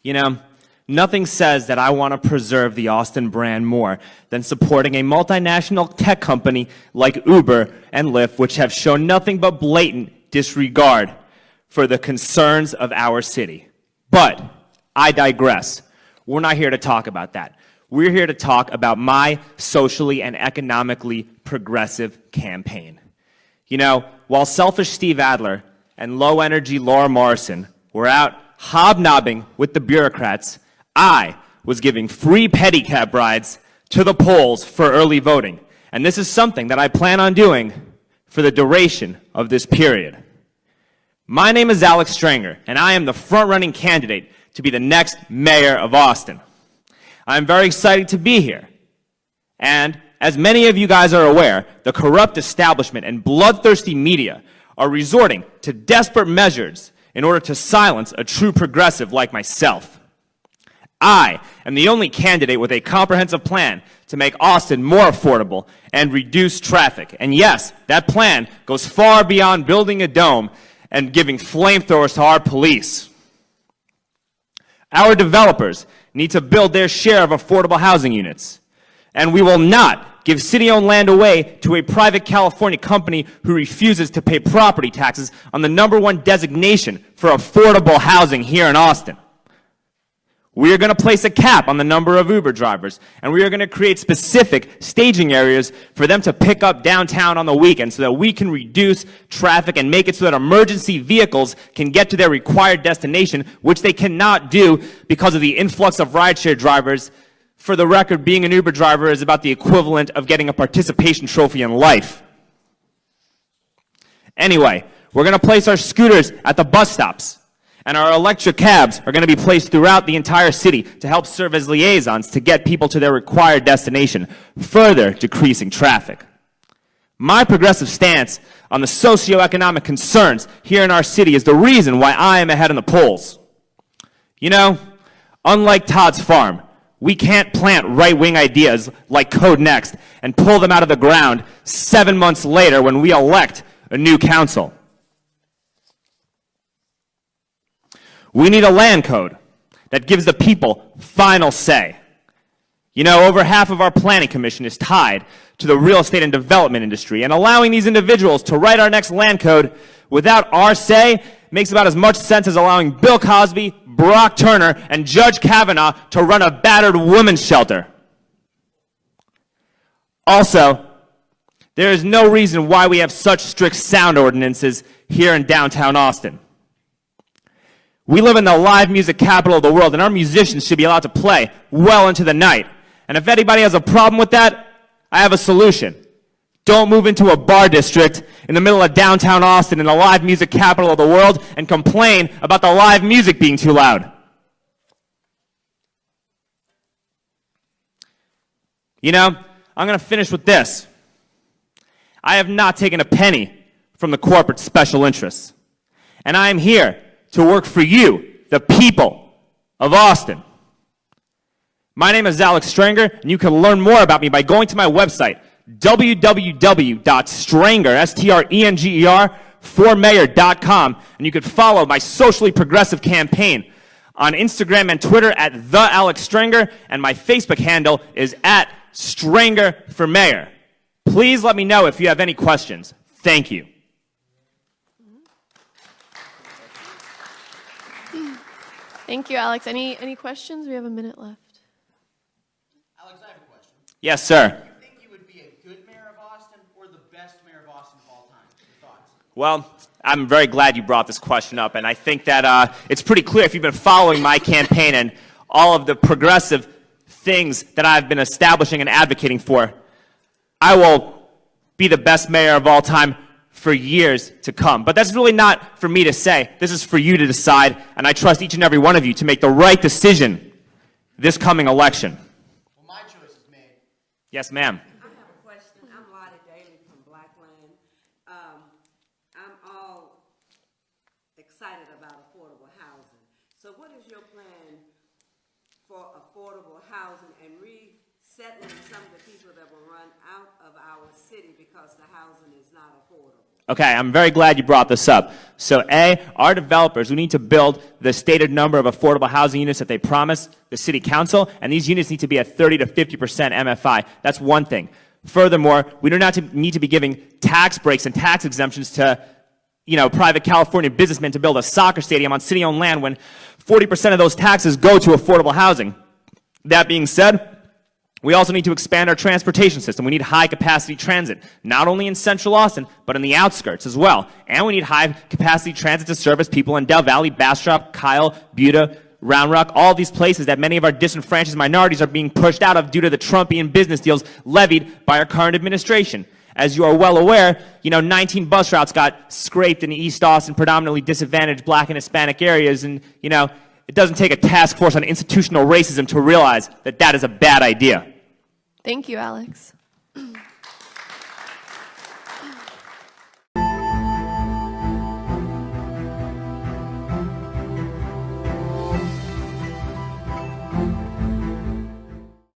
You know, nothing says that I want to preserve the Austin brand more than supporting a multinational tech company like Uber and Lyft, which have shown nothing but blatant disregard for the concerns of our city. But I digress. We're not here to talk about that. We're here to talk about my socially and economically progressive campaign. You know, while selfish Steve Adler and low-energy Laura Morrison were out hobnobbing with the bureaucrats, I was giving free pedicab rides to the polls for early voting. And this is something that I plan on doing for the duration of this period. My name is Alex Strenger, and I am the front-running candidate to be the next mayor of Austin. I'm very excited to be here. And as many of you guys are aware, the corrupt establishment and bloodthirsty media are resorting to desperate measures in order to silence a true progressive like myself. I am the only candidate with a comprehensive plan to make Austin more affordable and reduce traffic. And yes, that plan goes far beyond building a dome and giving flamethrowers to our police. Our developers need to build their share of affordable housing units. And we will not give city-owned land away to a private California company who refuses to pay property taxes on the #1 designation for affordable housing here in Austin. We are going to place a cap on the number of Uber drivers, and we are going to create specific staging areas for them to pick up downtown on the weekend so that we can reduce traffic and make it so that emergency vehicles can get to their required destination, which they cannot do because of the influx of rideshare drivers. For the record, being an Uber driver is about the equivalent of getting a participation trophy in life. Anyway, we're going to place our scooters at the bus stops. And our electric cabs are going to be placed throughout the entire city to help serve as liaisons to get people to their required destination, further decreasing traffic. My progressive stance on the socioeconomic concerns here in our city is the reason why I am ahead in the polls. You know, unlike Todd's Farm, we can't plant right-wing ideas like Code Next and pull them out of the ground 7 months later when we elect a new council. We need a land code that gives the people final say. You know, over half of our planning commission is tied to the real estate and development industry, and allowing these individuals to write our next land code without our say makes about as much sense as allowing Bill Cosby, Brock Turner, and Judge Kavanaugh to run a battered women's shelter. Also, there is no reason why we have such strict sound ordinances here in downtown Austin. We live in the live music capital of the world, and our musicians should be allowed to play well into the night. And if anybody has a problem with that, I have a solution. Don't move into a bar district in the middle of downtown Austin in the live music capital of the world and complain about the live music being too loud. You know, I'm going to finish with this. I have not taken a penny from the corporate special interests. And I am here to work for you, the people of Austin. My name is Alex Strenger, and you can learn more about me by going to my website, www.strenger, formayor.com, and you can follow my socially progressive campaign on Instagram and Twitter at @AlexStrenger, and my Facebook handle is @StrengerForMayor. Please let me know if you have any questions. Thank you. Thank you, Alex. Any questions? We have a minute left. Alex, I have a question. Yes, sir. Do you think you would be a good mayor of Austin or the best mayor of Austin of all time? Your thoughts? Well, I'm very glad you brought this question up, and I think that it's pretty clear if you've been following my campaign and all of the progressive things that I've been establishing and advocating for, I will be the best mayor of all time for years to come. But that's really not for me to say. This is for you to decide, and I trust each and every one of you to make the right decision this coming election. Well, my choice is made. Yes, ma'am. I have a question. I'm Lottie Daly from Blackland. I'm all excited about affordable housing. So what is your plan for affordable housing and resettling some of the people that will run out of our city because the housing is not affordable? Okay, I'm very glad you brought this up. So A, our developers, we need to build the stated number of affordable housing units that they promise the city council, and these units need to be at 30 to 50% MFI. That's one thing. Furthermore, we do not need to be giving tax breaks and tax exemptions to, private California businessmen to build a soccer stadium on city-owned land when 40% of those taxes go to affordable housing. That being said, we also need to expand our transportation system. We need high-capacity transit, not only in central Austin, but in the outskirts as well. And we need high-capacity transit to service people in Del Valle, Bastrop, Kyle, Buda, Round Rock, all these places that many of our disenfranchised minorities are being pushed out of due to the Trumpian business deals levied by our current administration. As you are well aware, 19 bus routes got scraped in East Austin, predominantly disadvantaged Black and Hispanic areas, and, it doesn't take a task force on institutional racism to realize that that is a bad idea. Thank you, Alex.